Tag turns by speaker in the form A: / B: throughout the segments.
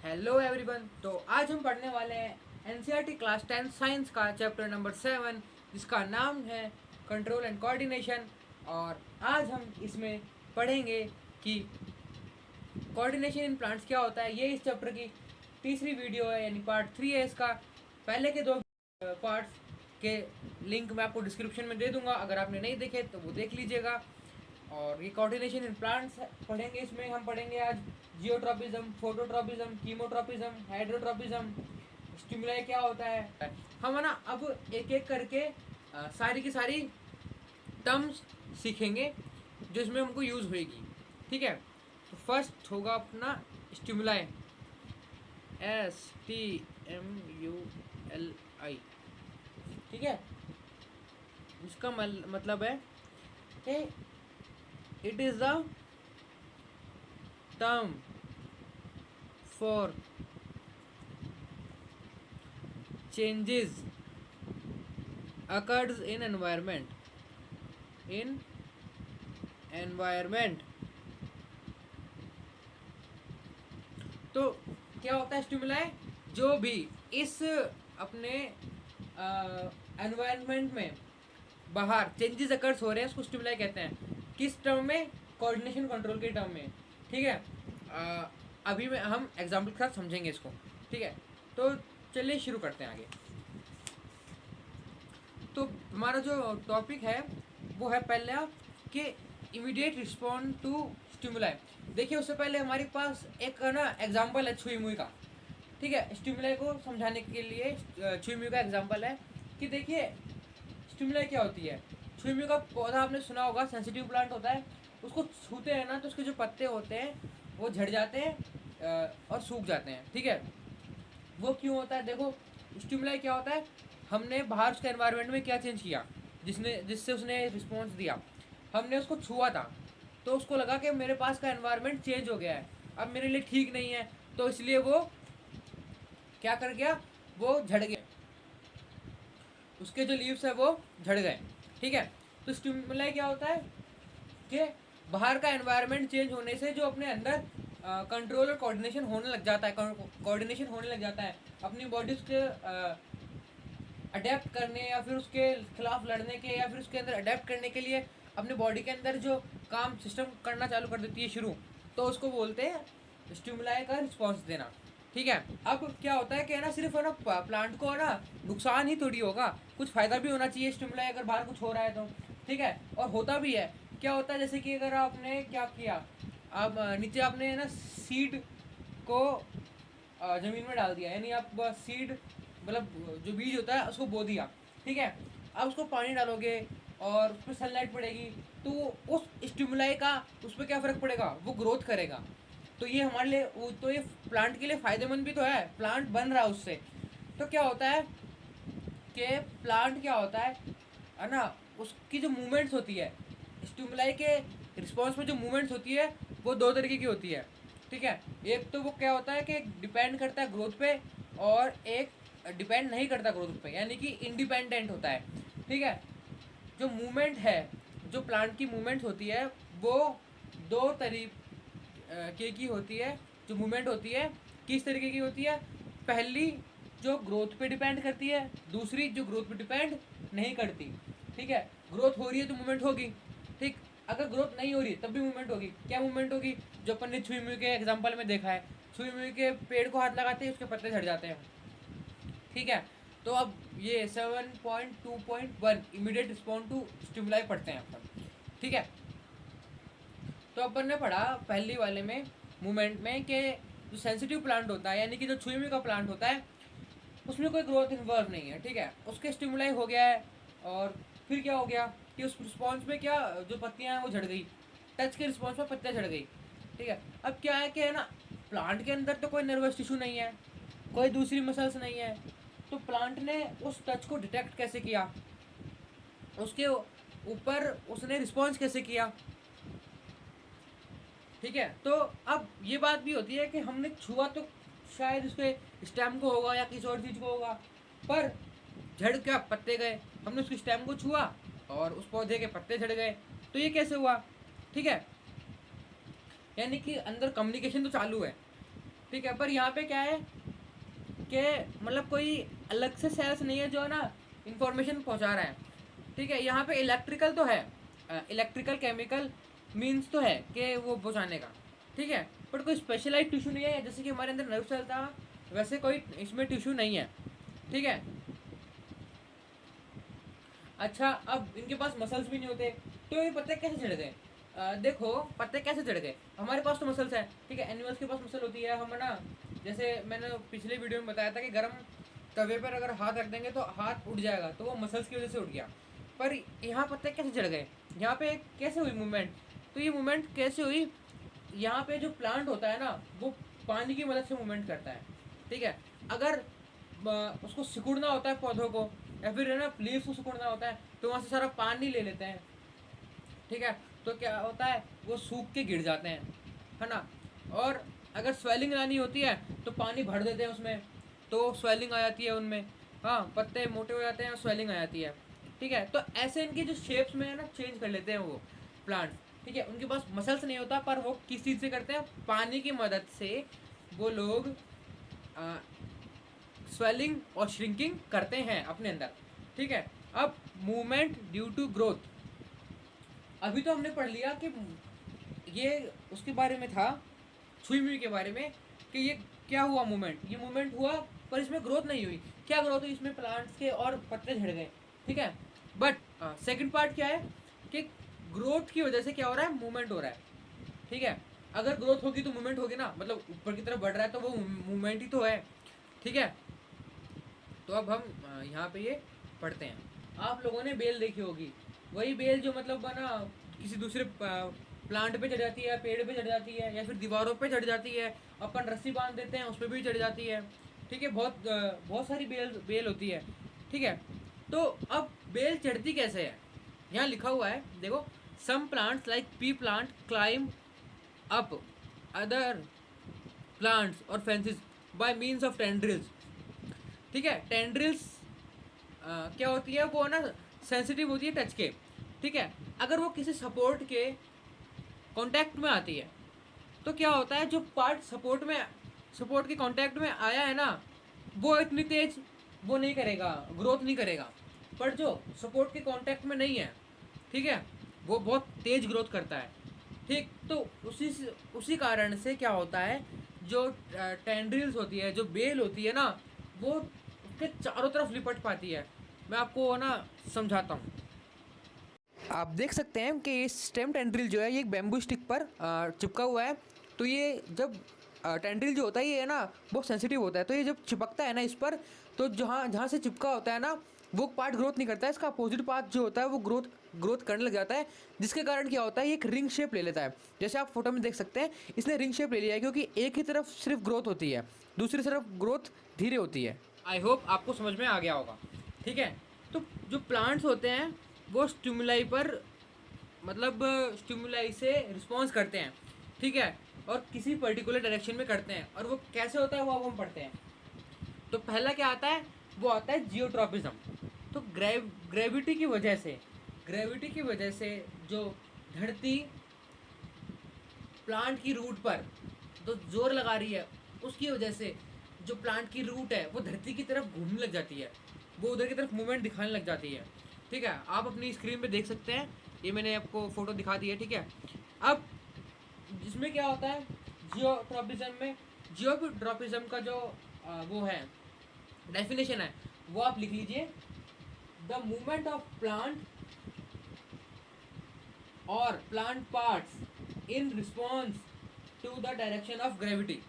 A: Hello everyone. तो आज हम पढ़ने वाले हैं एनसीईआरटी क्लास 10 साइंस का चैप्टर नंबर 7, जिसका नाम है कंट्रोल एंड कोऑर्डिनेशन। और आज हम इसमें पढ़ेंगे कि कोऑर्डिनेशन इन प्लांट्स क्या होता है। ये इस चैप्टर की तीसरी वीडियो है, यानी पार्ट 3 है इसका। पहले के दो पार्ट्स के लिंक मैं आपको डिस्क्रिप्शन में दे दूंगा, अगर आपने नहीं देखे तो वो देख लीजिएगा। और ये कोऑर्डिनेशन इन प्लांट्स पढ़ेंगे। इसमें हम पढ़ेंगे आज geotropism, phototropism, chemotropism, hydrotropism, stimuli क्या होता है। हम है ना अब एक एक करके सारी की सारी टर्म्स सीखेंगे जो इसमें हमको यूज़ होएगी। ठीक है, तो फर्स्ट होगा अपना स्टिमुलाई, STMULI। ठीक है, इसका मतलब है कि it is the term for changes occurs in environment। तो क्या होता है स्टिमुलाई, जो भी इस अपने एनवायरनमेंट में बाहर चेंजेस अकर्स हो रहे हैं उसको स्टिमुलाई कहते हैं। किस टर्म में? कोऑर्डिनेशन कंट्रोल के टर्म में। ठीक है, अभी में हम एग्जाम्पल के साथ समझेंगे इसको। ठीक है, तो चलिए शुरू करते हैं आगे। तो हमारा जो टॉपिक है वो है पहला कि इमीडिएट रिस्पॉन्ड टू स्टिमुलाई। देखिए, उससे पहले हमारे पास एक ना एग्जाम्पल है छुई मुई का। ठीक है, स्टिमुलाई को समझाने के लिए छुई मुई का एग्जाम्पल है कि देखिए स्टिमुलाई क्या होती है। छुई मुई का पौधा आपने सुना होगा, सेंसिटिव प्लांट होता है। उसको छूते हैं ना तो उसके जो पत्ते होते हैं वो झड़ जाते हैं और सूख जाते हैं। ठीक है, वो क्यों होता है? देखो, स्टिमुलाई क्या होता है, हमने बाहर उसके एनवायरनमेंट में क्या चेंज किया जिससे उसने रिस्पॉन्स दिया। हमने उसको छुआ था तो उसको लगा कि मेरे पास का एनवायरनमेंट चेंज हो गया है, अब मेरे लिए ठीक नहीं है, तो इसलिए वो क्या कर गया, वो झड़ गया, उसके जो लीव्स है वो झड़ गए। ठीक है, तो स्टिमुलाई क्या होता है कि बाहर का एनवायरनमेंट चेंज होने से जो अपने अंदर कंट्रोल और कोऑर्डिनेशन होने लग जाता है, कोऑर्डिनेशन होने लग जाता है अपनी बॉडी के अडेप्ट करने या फिर उसके खिलाफ लड़ने के या फिर उसके अंदर अडेप्ट करने के लिए अपनी बॉडी के अंदर जो काम सिस्टम करना चालू कर देती है शुरू, तो उसको बोलते हैं स्टिमुलाई का रिस्पॉन्स देना। ठीक है, अब क्या होता है कि ना सिर्फ है ना प्लांट को ना नुकसान ही थोड़ी होगा, कुछ फ़ायदा भी होना चाहिए स्टिमुलाई अगर बाहर कुछ हो रहा है तो। ठीक है, और होता भी है। क्या होता है, जैसे कि अगर आपने क्या किया, आप नीचे आपने ना सीड को ज़मीन में डाल दिया, यानी आप सीड मतलब जो बीज होता है उसको बो दिया। ठीक है, अब उसको पानी डालोगे और उस पर सनलाइट पड़ेगी तो उस स्टिमुलाई का उस पर क्या फ़र्क पड़ेगा, वो ग्रोथ करेगा। तो ये हमारे लिए तो ये प्लांट के लिए फ़ायदेमंद भी तो है, प्लांट बन रहा है उससे। तो क्या होता है कि प्लांट क्या होता है ना, उसकी जो मूवमेंट्स होती है स्टिमुलाई के रिस्पॉन्स में, जो मूवमेंट्स होती है वो दो तरीके की होती है। ठीक है, एक तो वो क्या होता है कि डिपेंड करता है ग्रोथ पे, और एक डिपेंड नहीं करता ग्रोथ पे, यानी कि इंडिपेंडेंट होता है। ठीक है, जो मूवमेंट है, जो प्लांट की मूवमेंट होती है वो दो तरीके की होती है। जो मूवमेंट होती है किस तरीके की होती है? पहली जो ग्रोथ पे डिपेंड करती है, दूसरी जो ग्रोथ पे डिपेंड नहीं करती। ठीक है, ग्रोथ हो रही है तो मूवमेंट होगी। ठीक, अगर ग्रोथ नहीं हो रही तब भी मूवमेंट होगी। क्या मूवमेंट होगी? जो अपन ने छुई मुई के एग्जाम्पल में देखा है, छुई मुई के पेड़ को हाथ लगाते हैं उसके पत्ते झड़ जाते हैं। ठीक है, तो अब ये 7.2.1 इमीडिएट रिस्पॉन्ड टू स्टिमुलाई पढ़ते हैं अपन। ठीक है, तो अपन ने पढ़ा पहली वाले में मूवमेंट में कि जो सेंसिटिव प्लांट होता है, यानी कि जो छुई मुई का प्लांट होता है, उसमें कोई ग्रोथ इन्वॉल्व नहीं है। ठीक है, उसके स्टिमुलाई हो गया है और फिर क्या हो गया कि उस रिस्पॉन्स में क्या, जो पत्तियां हैं वो झड़ गई, टच के रिस्पॉन्स में पत्तियां झड़ गई। ठीक है, अब क्या है कि है ना, प्लांट के अंदर तो कोई नर्वस टिश्यू नहीं है, कोई दूसरी मसल्स नहीं है, तो प्लांट ने उस टच को डिटेक्ट कैसे किया, उसके ऊपर उसने रिस्पॉन्स कैसे किया। ठीक है, तो अब ये बात भी होती है कि हमने छुआ तो शायद उसके स्टेम को होगा या किसी और चीज़ को होगा, पर झड़ क्या पत्ते गए, हमने उसके स्टेम को छुआ और उस पौधे के पत्ते झड़ गए, तो ये कैसे हुआ? ठीक है, यानी कि अंदर कम्युनिकेशन तो चालू है। ठीक है, पर यहाँ पे क्या है कि मतलब कोई अलग से सेल्स नहीं है जो है ना इंफॉर्मेशन पहुँचा रहा है। ठीक है, यहाँ पे इलेक्ट्रिकल तो है, इलेक्ट्रिकल केमिकल मीन्स तो है कि वो पहुँचाने का। ठीक है, बट कोई स्पेशलाइज टिश्यू नहीं है, जैसे कि हमारे अंदर नर्व सेल था वैसे कोई इसमें टिश्यू नहीं है। ठीक है, अच्छा अब इनके पास मसल्स भी नहीं होते, तो ये पत्ते कैसे चढ़ गए? देखो पत्ते कैसे चढ़ गए, हमारे पास तो मसल्स है। ठीक है, एनिमल्स के पास मसल होती है, हम ना जैसे मैंने पिछले वीडियो में बताया था कि गर्म तवे पर अगर हाथ रख देंगे तो हाथ उठ जाएगा, तो वो मसल्स की वजह से उठ गया। पर यहाँ पत्ते कैसे चढ़ गए, यहाँ पे कैसे हुई मूवमेंट? तो ये मूवमेंट कैसे हुई, यहाँ पे जो प्लांट होता है ना वो पानी की मदद से मूवमेंट करता है। ठीक है, अगर उसको सिकुड़ना होता है पौधों को, या फिर है ना लीव्स को सिकुड़ना होता है, तो वहाँ से सारा पानी ले लेते हैं। ठीक है, तो क्या होता है वो सूख के गिर जाते हैं, है ना। और अगर स्वेलिंग लानी होती है तो पानी भर देते हैं उसमें, तो स्वेलिंग आ जाती है उनमें। हाँ, पत्ते मोटे हो जाते हैं और स्वेलिंग आ जाती है। ठीक है, तो ऐसे इनकी जो शेप्स में है ना चेंज कर लेते हैं वो प्लांट्स। ठीक है, उनके पास मसल्स नहीं होता, पर वो किस चीज़ से करते हैं, पानी की मदद से वो लोग स्वेलिंग और श्रिंकिंग करते हैं अपने अंदर। ठीक है, अब मूवमेंट ड्यू टू ग्रोथ, अभी तो हमने पढ़ लिया कि ये उसके बारे में था, छुई मुई के बारे में, कि ये क्या हुआ मूवमेंट, ये मूवमेंट हुआ पर इसमें ग्रोथ नहीं हुई। क्या ग्रोथ हुई, इसमें प्लांट्स के और पत्ते झड़ गए। ठीक है, बट सेकंड पार्ट क्या है कि ग्रोथ की वजह से क्या हो रहा है, मूवमेंट हो रहा है। ठीक है, अगर ग्रोथ होगी तो मूवमेंट होगी ना, मतलब ऊपर की तरफ बढ़ रहा है तो वो मूवमेंट ही तो है। ठीक है, तो अब हम यहाँ पे ये पढ़ते हैं। आप लोगों ने बेल देखी होगी, वही बेल जो मतलब ना किसी दूसरे प्लांट पे चढ़ जाती है, पेड़ पे चढ़ जाती है, या फिर दीवारों पे चढ़ जाती है, अपन रस्सी बांध देते हैं उस पर भी चढ़ जाती है। ठीक है, बहुत सारी बेल होती है। ठीक है, तो अब बेल चढ़ती कैसे है, यहाँ लिखा हुआ है देखो, some plants like pea plant climb up other plants और fences by means of tendrils. ठीक है, टेंड्रिल्स क्या होती है, वो ना सेंसिटिव होती है टच के। ठीक है, अगर वो किसी सपोर्ट के कांटेक्ट में आती है तो क्या होता है, जो पार्ट सपोर्ट के कांटेक्ट में आया है ना, वो इतनी तेज वो नहीं करेगा, ग्रोथ नहीं करेगा। पर जो सपोर्ट के कांटेक्ट में नहीं है, ठीक है, वो बहुत तेज ग्रोथ करता है। ठीक, तो उसी कारण से क्या होता है, जो टेंड्रिल्स होती है, जो बेल होती है ना, वो उसके चारों तरफ लिपट पाती है। मैं आपको ना समझाता हूँ। आप देख सकते हैं कि ये स्टेम टेंड्रिल जो है ये एक बैम्बू स्टिक पर चिपका हुआ है। तो ये जब टेंड्रिल जो होता है ये है ना बहुत सेंसिटिव होता है, तो ये जब चिपकता है ना इस पर, तो जहाँ जहाँ से चिपका होता है ना वो पार्ट ग्रोथ नहीं करता है, इसका अपोजिट पार्ट जो होता है वो ग्रोथ करने लग जाता है, जिसके कारण क्या होता है ये एक रिंग शेप ले लेता है। जैसे आप फोटो में देख सकते हैं, इसने रिंग शेप ले लिया है क्योंकि एक ही तरफ सिर्फ ग्रोथ होती है, दूसरी तरफ ग्रोथ धीरे होती है। आई होप आपको समझ में आ गया होगा। ठीक है, तो जो प्लांट्स होते हैं वो स्टिमुलाई पर मतलब स्टिमुलाई से रिस्पॉन्स करते हैं। ठीक है, और किसी पर्टिकुलर डायरेक्शन में करते हैं, और वो कैसे होता है वो अब हम पढ़ते हैं। तो पहला क्या आता है, वो आता है जियोट्रॉपिज्म। तो ग्रेविटी की वजह से जो धरती प्लांट की रूट पर तो जोर लगा रही है, उसकी वजह से जो प्लांट की रूट है वो धरती की तरफ घूमने लग जाती है, वो उधर की तरफ मूवमेंट दिखाने लग जाती है। ठीक है, आप अपनी स्क्रीन पे देख सकते हैं, ये मैंने आपको फोटो दिखा दी है। ठीक है, अब जिसमें क्या होता है जियोट्रॉपिज्म का जो वो है डेफिनेशन है, वो आप लिख लीजिए, द मूवमेंट ऑफ प्लांट और plant parts in response to the direction of gravity.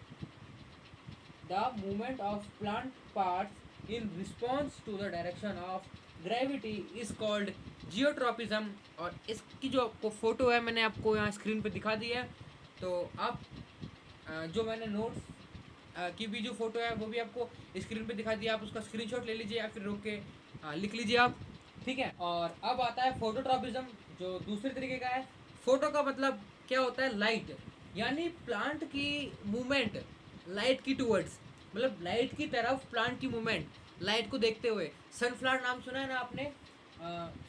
A: The movement of plant parts in response to the direction of gravity is called geotropism. और इसकी जो आपको फोटो है मैंने आपको यहाँ स्क्रीन पे दिखा दी है, तो आप जो मैंने नोट्स की भी जो फोटो है वो भी आपको स्क्रीन पे दिखा दिया, आप उसका स्क्रीनशॉट ले लीजिए या फिर रोक के लिख लीजिए आप। ठीक है, और अब आता है फोटोट्रॉपिज्म, जो दूसरे तरीके का है। फोटो का मतलब क्या होता है, लाइट, यानी प्लांट की मूवमेंट लाइट की टूवर्ड्स, मतलब लाइट की तरफ प्लांट की मूवमेंट, लाइट को देखते हुए। सनफ्लावर नाम सुना है ना आपने,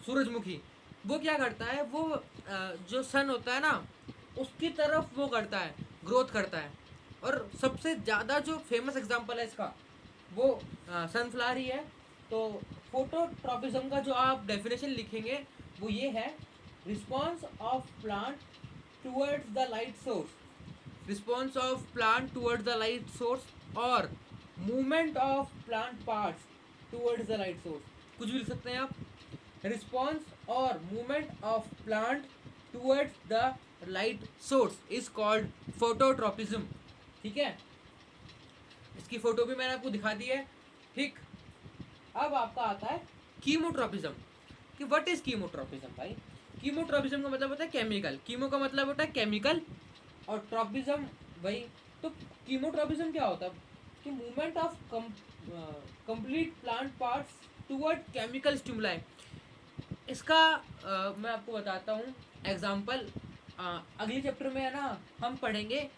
A: सूरजमुखी, वो क्या करता है, वो जो सन होता है ना उसकी तरफ वो करता है, ग्रोथ करता है। और सबसे ज़्यादा जो फेमस एग्जांपल है इसका वो सनफ्लावर ही है। तो फोटोट्रॉपिज्म का जो आप डेफिनेशन लिखेंगे वो ये है, response of plant towards the light source, response of plant towards the light source और movement of plant parts towards the light source, कुछ भी लिख सकते हैं आप। रिस्पॉन्स और movement of plant towards the light source is called phototropism. ठीक है, इसकी फोटो भी मैंने आपको दिखा दी है। ठीक, अब आपका आता है कीमोट्रॉपिज्म कि व्हाट इज कीमोट्रॉपिज्म भाई। कीमोट्रॉपिज्म का मतलब होता है केमिकल, कीमो का मतलब होता है केमिकल और ट्रॉपिज्म वही। तो कीमोट्रॉपिज्म क्या होता है कि movement of complete plant parts toward chemical stimuli. इसका मैं आपको बताता हूँ एग्जांपल। अगले चैप्टर में है ना हम पढ़ेंगे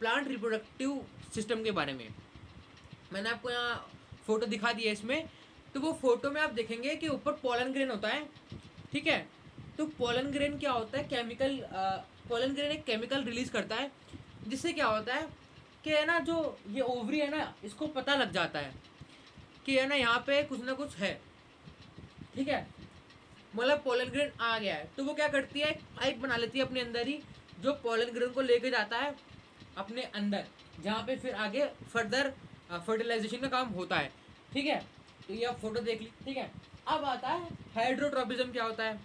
A: प्लांट रिप्रोडक्टिव सिस्टम के बारे में। मैंने आपको यहाँ फोटो दिखा दी है इसमें, तो वो फोटो में आप देखेंगे कि ऊपर पोलन ग्रेन होता है। ठीक है, तो पोलन ग्रेन क्या होता है, केमिकल, पोलन ग्रेन एक केमिकल रिलीज करता है जिससे क्या होता है कि है ना जो ये ओवरी है ना इसको पता लग जाता है कि है ना यहाँ पे कुछ ना कुछ है। ठीक है, मतलब पोलन ग्रेन आ गया है तो वो क्या करती है, पाइप बना लेती है अपने अंदर ही जो पोलन ग्रेन को लेके जाता है अपने अंदर, जहाँ पे फिर आगे फर्दर फर्टिलाइजेशन का काम होता है। ठीक है, तो ये आप फोटो देख ली। ठीक है, अब आता है हाइड्रोट्रॉपिज्म क्या होता है।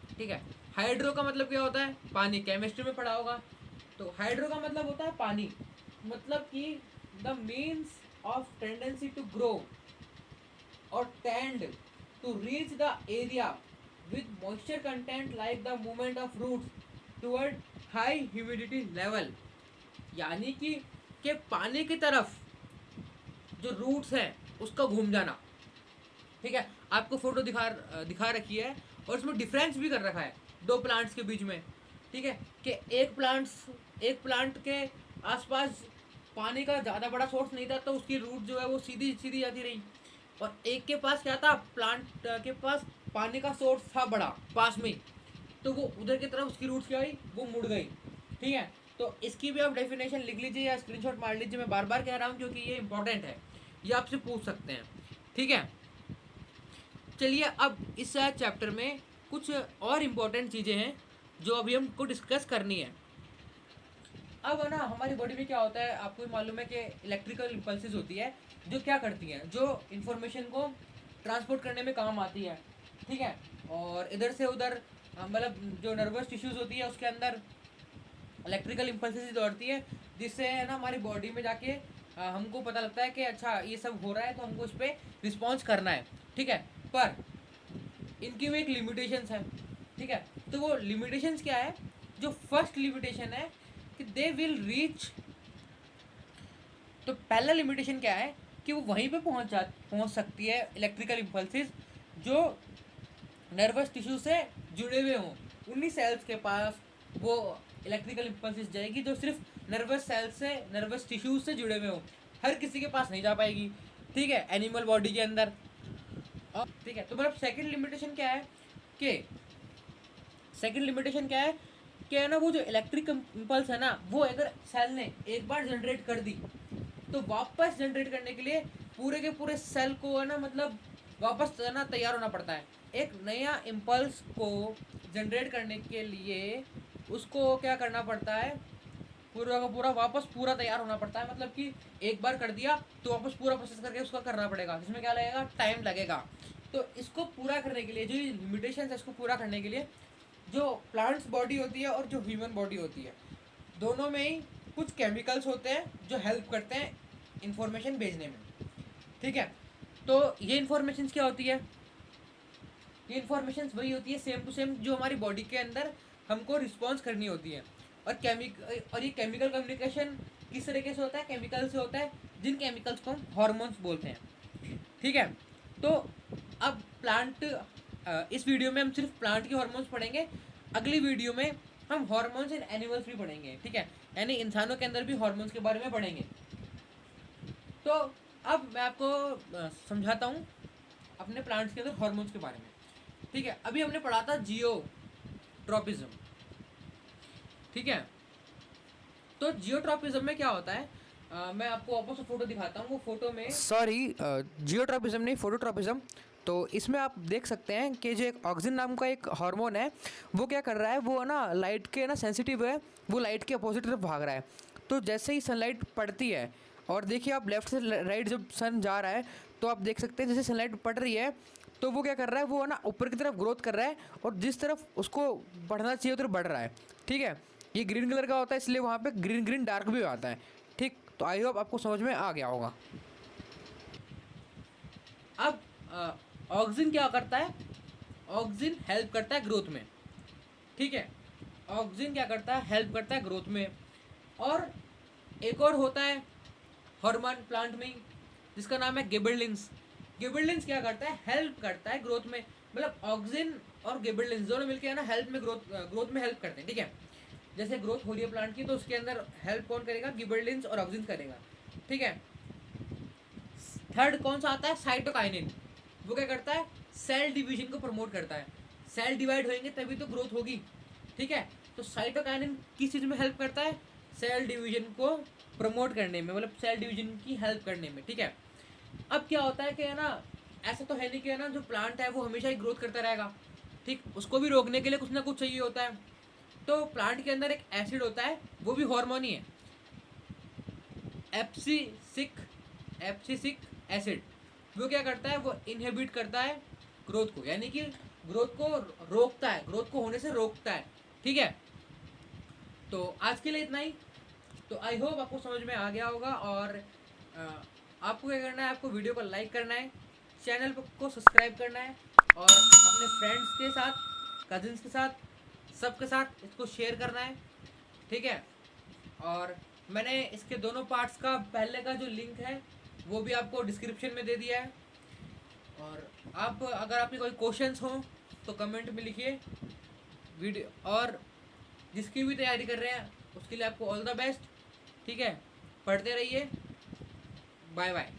A: ठीक है, हाइड्रो का मतलब क्या होता है, पानी, केमिस्ट्री में पढ़ा होगा। तो हाइड्रो का मतलब होता है पानी, मतलब कि the means of tendency to grow और tend to reach the area with moisture content like the movement of roots toward high humidity level. यानी कि पानी की तरफ जो रूट्स हैं उसका घूम जाना। ठीक है, आपको फोटो दिखा रखी है और इसमें डिफरेंस भी कर रखा है दो प्लांट्स के बीच में। ठीक है, कि एक प्लांट के आसपास पानी का ज़्यादा बड़ा सोर्स नहीं था तो उसकी रूट जो है वो सीधी सीधी जाती रही, और एक के पास क्या था, प्लांट के पास पानी का सोर्स था बड़ा पास में, तो वो उधर की तरफ उसकी रूट्स क्या हुई, वो मुड़ गई। ठीक है, तो इसकी भी आप डेफिनेशन लिख लीजिए या स्क्रीनशॉट मार लीजिए। मैं बार बार कह रहा हूँ क्योंकि ये इंपॉर्टेंट है, ये आपसे पूछ सकते हैं। ठीक है, चलिए अब इस चैप्टर में कुछ और इम्पोर्टेंट चीज़ें हैं जो अभी हमको डिस्कस करनी है। अब है ना हमारी बॉडी में क्या होता है, आपको मालूम है कि इलेक्ट्रिकल इम्पल्सेस होती है जो क्या करती हैं, जो इन्फॉर्मेशन को ट्रांसपोर्ट करने में काम आती है। ठीक है, और इधर से उधर मतलब जो नर्वस टिश्यूज़ होती है उसके अंदर इलेक्ट्रिकल इम्पल्सेस दौड़ती है, जिससे है ना हमारी बॉडी में जाके हमको पता लगता है कि अच्छा ये सब हो रहा है तो हमको इस पर रिस्पॉन्स करना है। ठीक है, पर इनकी भी एक लिमिटेशंस है। ठीक है, तो वो लिमिटेशंस क्या है, जो फर्स्ट लिमिटेशन है कि दे विल रीच, तो पहला लिमिटेशन क्या है कि वो वहीं पे पहुंच सकती है इलेक्ट्रिकल इम्पल्सेस जो नर्वस टिश्यू से जुड़े हुए हों। उन्हीं सेल्स के पास वो इलेक्ट्रिकल इम्पल्सेस जाएगी जो सिर्फ नर्वस सेल्स से, नर्वस टिश्यूज से जुड़े हुए हों, हर किसी के पास नहीं जा पाएगी। ठीक है, एनिमल बॉडी के अंदर। ठीक है, तो मतलब सेकंड लिमिटेशन क्या है कि है ना वो जो इलेक्ट्रिक इम्पल्स है ना वो अगर सेल ने एक बार जनरेट कर दी तो वापस जनरेट करने के लिए पूरे के पूरे सेल को है ना मतलब वापस है ना तैयार होना पड़ता है। एक नया इम्पल्स को जनरेट करने के लिए उसको क्या करना पड़ता है, पूरा का पूरा वापस पूरा तैयार होना पड़ता है। मतलब कि एक बार कर दिया तो वापस पूरा प्रोसेस करके उसका करना पड़ेगा, जिसमें क्या लगेगा, टाइम लगेगा। तो इसको पूरा करने के लिए, जो लिमिटेशन है इसको पूरा करने के लिए, जो प्लांट्स बॉडी होती है और जो ह्यूमन बॉडी होती है, दोनों में ही कुछ केमिकल्स होते हैं जो हेल्प करते हैं इंफॉर्मेशन भेजने में। ठीक है, तो ये इन्फॉर्मेशन क्या होती है, ये इन्फॉर्मेशन वही होती है सेम टू सेम जो हमारी बॉडी के अंदर हमको रिस्पॉन्स करनी होती है। और ये केमिकल कम्युनिकेशन किस तरीके से होता है, केमिकल से होता है, जिन केमिकल्स को हम हॉर्मोन्स बोलते हैं। ठीक है, तो अब प्लांट, इस वीडियो में हम सिर्फ प्लांट के हॉर्मोन्स पढ़ेंगे, अगली वीडियो में हम हॉर्मोन्स इन एनिमल्स भी पढ़ेंगे। ठीक है, यानी इंसानों के अंदर भी हॉर्मोन्स के बारे में पढ़ेंगे। तो अब मैं आपको समझाता हूँ अपने प्लांट्स के अंदर हॉर्मोन्स के बारे में। ठीक है, अभी हमने पढ़ा था जियोट्रॉपिज्म। ठीक है, तो जियोट्रॉपिज्म में क्या होता है, मैं आपको वापस फोटो दिखाता हूँ। वो फोटो में, सॉरी, जियोट्रॉपिज्म नहीं, फोटोट्रॉपिज्म। तो इसमें आप देख सकते हैं कि जो एक ऑक्सिन नाम का एक हार्मोन है, वो क्या कर रहा है, वो ना लाइट के ना सेंसिटिव है, वो लाइट के अपोजिट तरफ भाग रहा है। तो जैसे ही सनलाइट पड़ती है, और देखिए आप लेफ्ट से राइट जब सन जा रहा है, तो आप देख सकते हैं जैसे सनलाइट पड़ रही है, तो वो क्या कर रहा है, वो ना ऊपर की तरफ ग्रोथ कर रहा है, और जिस तरफ उसको बढ़ना चाहिए उधर बढ़ रहा है। ठीक है, ये ग्रीन कलर का होता है, इसलिए वहाँ पे ग्रीन ग्रीन डार्क भी आता है। ठीक, तो आई होप आपको समझ में आ गया होगा। अब ऑक्सिन क्या करता है, ऑक्सिन हेल्प करता है ग्रोथ में। ठीक है, ऑक्सिन क्या करता है, हेल्प करता है ग्रोथ में। और एक और होता है हार्मोन प्लांट में, जिसका नाम है गिबरलिंस। गिबरलिंस क्या करता है, हेल्प करता है ग्रोथ में। मतलब ऑक्सिन और गिबरलिंस दोनों मिलकर है ना हेल्प में, ग्रोथ में हेल्प करते हैं। ठीक है, जैसे ग्रोथ हो रही है प्लांट की, तो उसके अंदर हेल्प कौन करेगा, गिबरलिंस और ऑक्सिन करेगा। ठीक है, थर्ड कौन सा आता है, साइटोकाइनिन। वो क्या करता है, सेल डिवीजन को प्रमोट करता है। सेल डिवाइड होंगे तभी तो ग्रोथ होगी। ठीक है, तो साइटोकाइनिन किस चीज़ में हेल्प करता है, सेल डिवीजन को प्रमोट करने में, मतलब सेल डिवीजन की हेल्प करने में। ठीक है, अब क्या होता है कि है ना, ऐसा तो है नहीं कि है ना जो प्लांट है वो हमेशा ही ग्रोथ करता रहेगा। ठीक, उसको भी रोकने के लिए कुछ ना कुछ चाहिए होता है। तो प्लांट के अंदर एक एसिड होता है, वो भी हार्मोन ही है, एब्सिसिक एसिड। वो क्या करता है, वो इनहिबिट करता है ग्रोथ को, यानी कि ग्रोथ को रोकता है, ग्रोथ को होने से रोकता है। ठीक है, तो आज के लिए इतना ही। तो आई होप आपको समझ में आ गया होगा। और आपको क्या करना है, आपको वीडियो को लाइक करना है, चैनल को सब्सक्राइब करना है, और अपने फ्रेंड्स के साथ, कजिन्स के साथ, सबके साथ इसको शेयर करना है। ठीक है, और मैंने इसके दोनों पार्ट्स का पहले का जो लिंक है वो भी आपको डिस्क्रिप्शन में दे दिया है। और आप अगर आपके कोई क्वेश्चंस हो तो कमेंट में लिखिए। वीडियो और जिसकी भी तैयारी कर रहे हैं उसके लिए आपको ऑल द बेस्ट। ठीक है, पढ़ते रहिए। Bye bye.